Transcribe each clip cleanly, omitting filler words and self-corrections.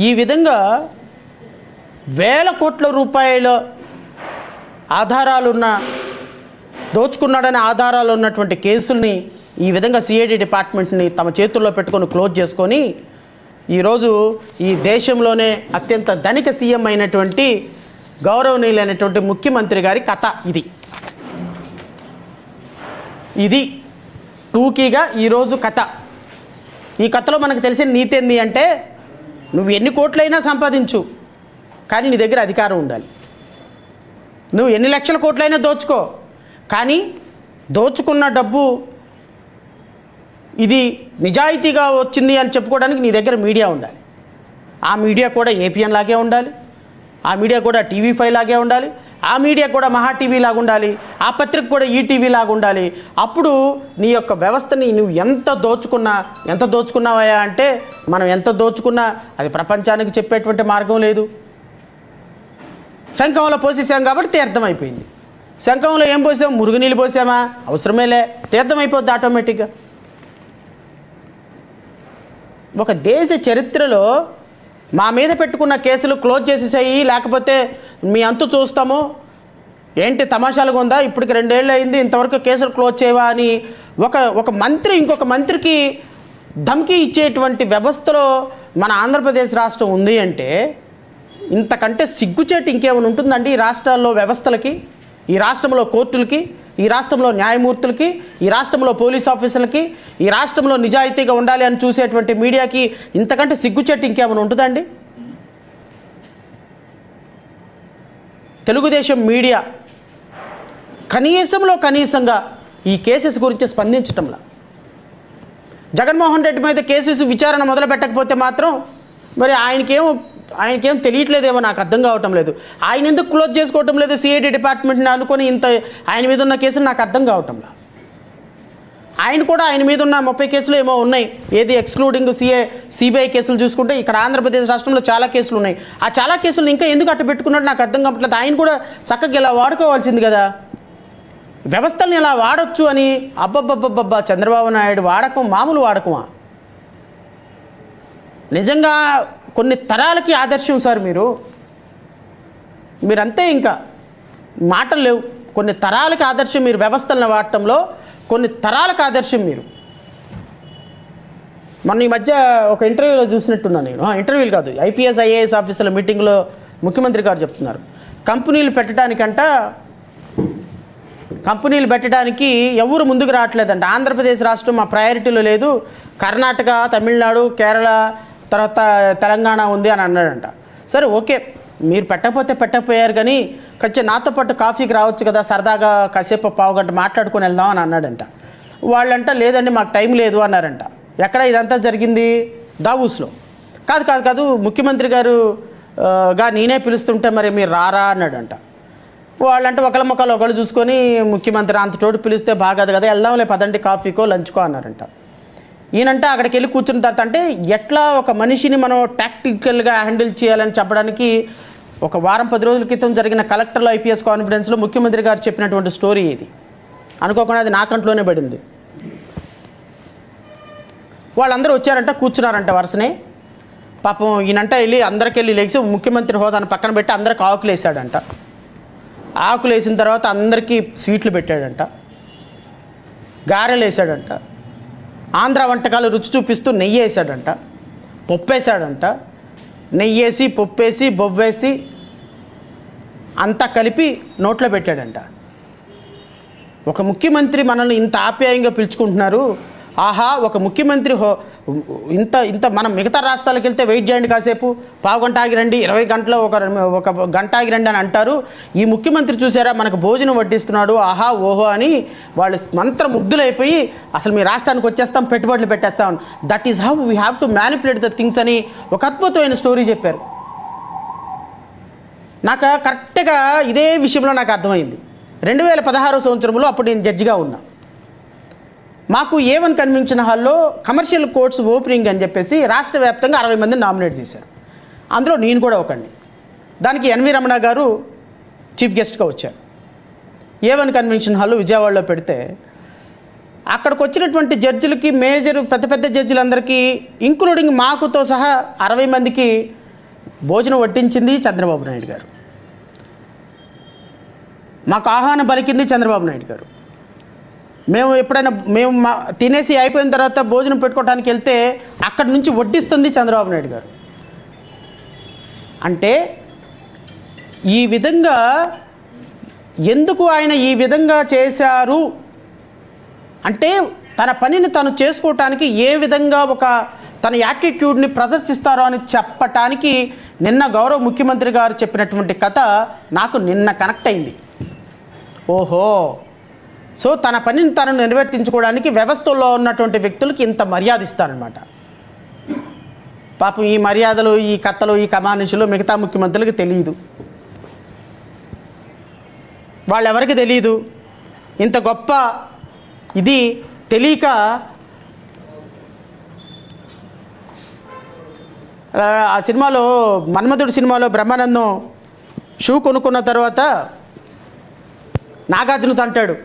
ఈ విధంగా వేల కోట్ల రూపాయల ఆధారాలున్న దోచుకున్నాడనే ఆధారాలు ఉన్నటువంటి కేసుల్ని ఈ విధంగా సిఐడి డిపార్ట్మెంట్ని తమ చేతుల్లో పెట్టుకొని క్లోజ్ చేసుకొని ఈరోజు ఈ దేశంలోనే అత్యంత ధనిక సీఎం అయినటువంటి గౌరవనీయులైనటువంటి ముఖ్యమంత్రి గారి కథ ఇది టూకీగా ఈరోజు కథ. ఈ కథలో మనకు తెలిసిన నీతి ఏంది అంటే, నువ్వు ఎన్ని కోట్లైనా సంపాదించు, కానీ నీ దగ్గర అధికారం ఉండాలి. నువ్వు ఎన్ని లక్షల కోట్లైనా దోచుకో, కానీ దోచుకున్న డబ్బు ఇది నిజాయితీగా వచ్చింది అని చెప్పుకోవడానికి నీ దగ్గర మీడియా ఉండాలి. ఆ మీడియా కూడా ఏపీఎన్ లాగే ఉండాలి, ఆ మీడియా కూడా టీవీ5 లాగే ఉండాలి, ఆ మీడియా కూడా మహా టీవీ లాగా ఉండాలి, ఆ పత్రిక కూడా ఈటీవీ లాగా ఉండాలి. అప్పుడు నీ యొక్క వ్యవస్థని నువ్వు ఎంత దోచుకున్నావా అంటే, మనం ఎంత దోచుకున్నా అది ప్రపంచానికి చెప్పేటువంటి మార్గం లేదు. శంఖంలో పోసేసాం కాబట్టి తీర్థం అయిపోయింది. శంఖంలో ఏం పోసాం? మురుగునీళ్ళు పోసామా? అవసరమేలే, తీర్థం అయిపోద్ది ఆటోమేటిక్గా. ఒక దేశ చరిత్రలో మా మీద పెట్టుకున్న కేసులు క్లోజ్ చేసేసాయి, లేకపోతే మీ అంతు చూస్తాము, ఏంటి తమాషాలుగా ఉందా, ఇప్పటికి 2 ఏళ్ళు అయింది ఇంతవరకు కేసులు క్లోజ్ చేయవా అని ఒక మంత్రి ఇంకొక మంత్రికి ధమ్కీ ఇచ్చేటువంటి వ్యవస్థలో మన ఆంధ్రప్రదేశ్ రాష్ట్రం ఉంది అంటే, ఇంతకంటే సిగ్గుచేటు ఇంకేమైనా ఉంటుందండి ఈ రాష్ట్రాల్లో వ్యవస్థలకి, ఈ రాష్ట్రంలో కోర్టులకి, ఈ రాష్ట్రంలో న్యాయమూర్తులకి, ఈ రాష్ట్రంలో పోలీస్ ఆఫీసర్లకి, ఈ రాష్ట్రంలో నిజాయితీగా ఉండాలి అని చూసేటువంటి మీడియాకి ఇంతకంటే సిగ్గుచేటు ఇంకేమైనా ఉంటుందండి? తెలుగుదేశం మీడియా కనీసంగా ఈ కేసెస్ గురించి స్పందించటంలా, జగన్మోహన్ రెడ్డి మీద కేసెస్ విచారణ మొదలు పెట్టకపోతే మాత్రం మరి ఆయనకేం తెలియట్లేదేమో, నాకు అర్థం కావటం లేదు. ఆయన ఎందుకు క్లోజ్ చేసుకోవటం లేదు సిఐడి డిపార్ట్మెంట్ని అనుకొని ఇంత ఆయన మీద ఉన్న కేసులు నాకు అర్థం కావటంలా. ఆయన మీద ఉన్న 30 కేసులు ఏమో ఉన్నాయి, ఏది ఎక్స్క్లూడింగ్ సిబిఐ కేసులు చూసుకుంటే ఇక్కడ ఆంధ్రప్రదేశ్ రాష్ట్రంలో చాలా కేసులు ఉన్నాయి. ఆ చాలా కేసులు ఇంకా ఎందుకు అట్టు పెట్టుకున్నట్టు నాకు అర్థం కావట్లేదు. ఆయన కూడా చక్కగా ఇలా వాడుకోవాల్సింది కదా, వ్యవస్థల్ని ఇలా వాడచ్చు అని. అబ్బబ్బబ్బబ్బబ్బా, చంద్రబాబు నాయుడు వాడకం మామూలు వాడకమా? నిజంగా కొన్ని తరాలకి ఆదర్శం సార్ మీరంతే, ఇంకా మాటలు లేవు. కొన్ని తరాలకి ఆదర్శం మీరు, వ్యవస్థలను వాడటంలో కొన్ని తరాలకు ఆదర్శం మీరు. మొన్న ఈ మధ్య ఒక ఇంటర్వ్యూలో చూసినట్టున్నాను నేను, ఇంటర్వ్యూలు కాదు, ఐపీఎస్ ఐఏఎస్ ఆఫీసర్ల మీటింగ్లో ముఖ్యమంత్రి గారు చెప్తున్నారు, కంపెనీలు పెట్టడానికి ఎవరు ముందుకు రావట్లేదంట. ఆంధ్రప్రదేశ్ రాష్ట్రం మా ప్రయారిటీలో లేదు, కర్ణాటక, తమిళనాడు, కేరళ, తర్వాత తెలంగాణ ఉంది అని అన్నాడంట. సరే ఓకే, మీరు పెట్టకపోయారు, కానీ కొంచెం నాతో పాటు కాఫీకి రావచ్చు కదా, సరదాగా కాసేపు పావుగంట మాట్లాడుకొని వెళ్దాం అని అన్నాడంట. వాళ్ళంట లేదండి మాకు టైం లేదు అన్నారంట. ఎక్కడ ఇదంతా జరిగింది? దావూస్లో. కాదు ముఖ్యమంత్రి గారుగా నేనే పిలుస్తుంటే మరి మీరు రారా అన్నాడంట. వాళ్ళంటే ఒకళ్ళ ముఖాలు ఒకళ్ళు చూసుకొని, ముఖ్యమంత్రి అంత తోడు పిలిస్తే బాగదు కదా, వెళ్దాంలే పదండి కాఫీకో లంచ్కో అన్నారంట. ఈయనంటే అక్కడికి వెళ్ళి కూర్చున్న తర్వాత అంటే ఎట్లా ఒక మనిషిని మనం టాక్టికల్గా హ్యాండిల్ చేయాలని చెప్పడానికి ఒక వారం 10 రోజుల క్రితం జరిగిన కలెక్టర్లో ఐపీఎస్ కాన్ఫరెన్స్లో ముఖ్యమంత్రి గారు చెప్పినటువంటి స్టోరీ ఇది. అనుకోకుండా అది నా కంట్లోనే పడింది. వాళ్ళందరూ వచ్చారంట, కూర్చున్నారంట వరుసనే. పాపం ఈయనంట అందరికెళ్ళి లేచి ముఖ్యమంత్రి హోదాను పక్కన పెట్టి అందరికి ఆకులు వేసాడంట. ఆకులు వేసిన తర్వాత అందరికీ స్వీట్లు పెట్టాడంట, గారెలు వేసాడంట, ఆంధ్ర వంటకాలు రుచి చూపిస్తూ నెయ్యి వేసాడంట, పప్పు వేసాడంట, నెయ్యేసి పప్పేసి బొవ్వేసి అంతా కలిపి నోట్లో పెట్టాడంట. ఒక ముఖ్యమంత్రి మనల్ని ఇంత ఆప్యాయంగా పిలుచుకుంటున్నారు, ఆహా ఒక ముఖ్యమంత్రి ఇంత మనం మిగతా రాష్ట్రాలకు వెళ్తే వెయిట్ చేయండి కాసేపు, పావుగంట ఆగి రండి, 20 గంటలు ఒక గంట ఆగి రండి అని అంటారు. ఈ ముఖ్యమంత్రి చూసారా మనకు భోజనం వడ్డిస్తున్నాడు, ఆహా ఓహో అని వాళ్ళు మంత్రముగ్ధులైపోయి అసలు మీ రాష్ట్రానికి వచ్చేస్తాం, పెట్టుబడులు పెట్టేస్తాం, that is how we have to manipulate the things అని ఒక అద్భుతమైన స్టోరీ చెప్పారు. నాకు కరెక్ట్గా ఇదే విషయంలో నాకు అర్థమైంది. 2016 సంవత్సరంలో అప్పుడు నేను జడ్జిగా ఉన్నా. మాకు A1 కన్వెన్షన్ హాల్లో కమర్షియల్ కోర్ట్స్ ఓపెనింగ్ అని చెప్పేసి రాష్ట్ర వ్యాప్తంగా 60 మందిని నామినేట్ చేశారు. అందులో నేను కూడా ఒకడిని. దానికి ఎన్వి రమణ గారు చీఫ్ గెస్ట్గా వచ్చారు. A1 కన్వెన్షన్ హాల్ విజయవాడలో పెడితే అక్కడికి వచ్చినటువంటి జడ్జిలకి, పెద్ద జడ్జిలందరికీ ఇంక్లూడింగ్ మాకుతో సహా 60 మందికి భోజనం వడ్డించింది చంద్రబాబు నాయుడు గారు, మాకు ఆహ్వానం పలికింది చంద్రబాబు నాయుడు గారు. మేము ఎప్పుడైనా తినేసి అయిపోయిన తర్వాత భోజనం పెట్టుకోవడానికి వెళ్తే అక్కడి నుంచి వడ్డిస్తుంది చంద్రబాబు నాయుడు గారు. అంటే ఈ విధంగా ఎందుకు ఆయన ఈ విధంగా చేశారు అంటే తన పనిని తను చేసుకోవటానికి ఏ విధంగా ఒక తన యాటిట్యూడ్ని ప్రదర్శిస్తారో అని చెప్పటానికి నిన్న గౌరవ ముఖ్యమంత్రి గారు చెప్పినటువంటి కథ నాకు నిన్న కనెక్ట్ అయింది. ఓహో, సో తన పనిని తను నిర్వర్తించుకోవడానికి వ్యవస్థలో ఉన్నటువంటి వ్యక్తులకి ఇంత మర్యాద ఇస్తారనమాట. పాపం ఈ మర్యాదలు, ఈ కథలు, ఈ కమానిషులు మిగతా ముఖ్యమంత్రులకి తెలియదు, వాళ్ళెవరికి తెలియదు. ఇంత గొప్ప ఇది తెలియక ఆ సినిమాలో మన్మధుడు సినిమాలో బ్రహ్మానందం షూ కొనుక్కున్న తర్వాత నాగార్జునతో అంటాడు,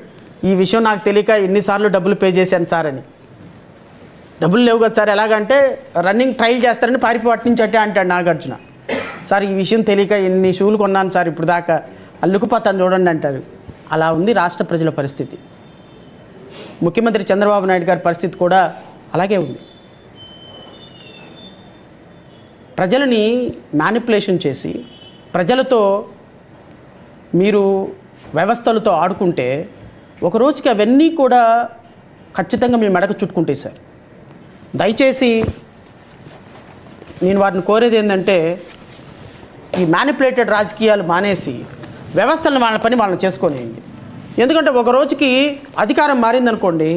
ఈ విషయం నాకు తెలియక ఎన్నిసార్లు డబ్బులు పే చేశాను సార్ అని. డబ్బులు లేవు కదా సార్, ఎలాగంటే రన్నింగ్ ట్రైల్ చేస్తారని పారిపోటు నుంచి అంటే అంటాడు నాగార్జున. సార్ ఈ విషయం తెలియక ఎన్ని షూలు కొన్నాను సార్ ఇప్పుడు దాకా, అల్లుకుపోతాను చూడండి అంటారు. అలా ఉంది రాష్ట్ర ప్రజల పరిస్థితి. ముఖ్యమంత్రి చంద్రబాబు నాయుడు గారి పరిస్థితి కూడా అలాగే ఉంది. ప్రజలని మ్యానిపులేషన్ చేసి ప్రజలతో మీరు వ్యవస్థలతో ఆడుకుంటే ఒక రోజుకి అవన్నీ కూడా ఖచ్చితంగా మీ మెడకు చుట్టుకుంటాయి సార్. దయచేసి నేను వాటిని కోరేది ఏంటంటే ఈ మ్యానిపులేటెడ్ రాజకీయాలు మానేసి వ్యవస్థలను వాళ్ళ పని వాళ్ళని చేసుకోలేండి. ఎందుకంటే ఒక రోజుకి అధికారం మారిందనుకోండి,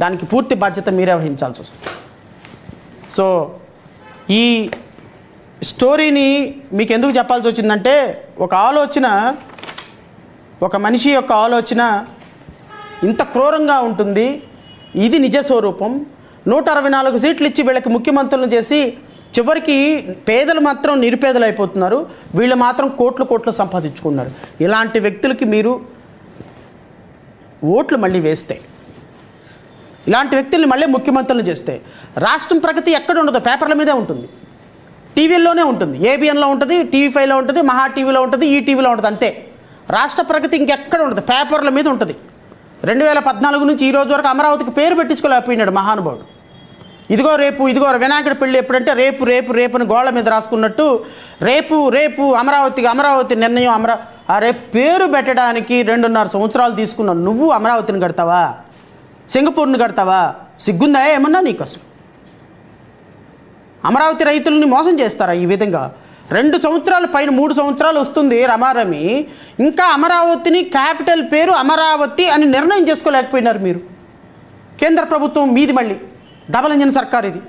దానికి పూర్తి బాధ్యత మీరే వహించాల్సి వస్తుంది. సో ఈ స్టోరీని మీకు ఎందుకు చెప్పాల్సి వచ్చిందంటే ఒక ఆలోచన, ఒక మనిషి యొక్క ఆలోచన ఇంత క్రూరంగా ఉంటుంది. ఇది నిజ స్వరూపం. 164 సీట్లు ఇచ్చి వీళ్ళకి ముఖ్యమంత్రులను చేసి చివరికి పేదలు మాత్రం నిరుపేదలు అయిపోతున్నారు, వీళ్ళు మాత్రం కోట్లు సంపాదించుకున్నారు. ఇలాంటి వ్యక్తులకి మీరు ఓట్లు మళ్ళీ వేస్తే, ఇలాంటి వ్యక్తుల్ని మళ్ళీ ముఖ్యమంత్రులను చేస్తే రాష్ట్రం ప్రగతి ఎక్కడ ఉండదు, పేపర్ల మీదే ఉంటుంది, టీవీల్లోనే ఉంటుంది, ఏబిఎన్లో ఉంటుంది, టీవీ5లో ఉంటుంది, మహా టీవీలో ఉంటుంది, ఈటీవీలో ఉంటుంది. అంతే. రాష్ట్ర ప్రగతి ఇంకెక్కడ ఉండదు, పేపర్ల మీద ఉంటుంది. 2014 నుంచి ఈ రోజు వరకు అమరావతికి పేరు పెట్టించుకోలేకపోయినాడు మహానుభావుడు. ఇదిగో రేపు, ఇదిగో వినాయకుడి పెళ్ళి ఎప్పుడంటే రేపు రేపు రేపు అని గోళ్ళ మీద రాసుకున్నట్టు రేపు రేపు అమరావతి నిర్ణయం ఆ రేపు పేరు పెట్టడానికి 2.5 సంవత్సరాలు తీసుకున్నావు. నువ్వు అమరావతిని కడతావా, సింగపూర్ని కడతావా? సిగ్గుందా ఏమన్నా నీకు? అసలు అమరావతి రైతులని మోసం చేస్తారా ఈ విధంగా? 2 సంవత్సరాల పైన 3 సంవత్సరాలు వస్తుంది రమారమి, ఇంకా అమరావతిని క్యాపిటల్ పేరు అమరావతి అని నిర్ణయం చేసుకోలేకపోయినారు మీరు. కేంద్ర ప్రభుత్వం మీది మళ్ళీ డబల్ ఇంజిన్ సర్కార్ ఇది.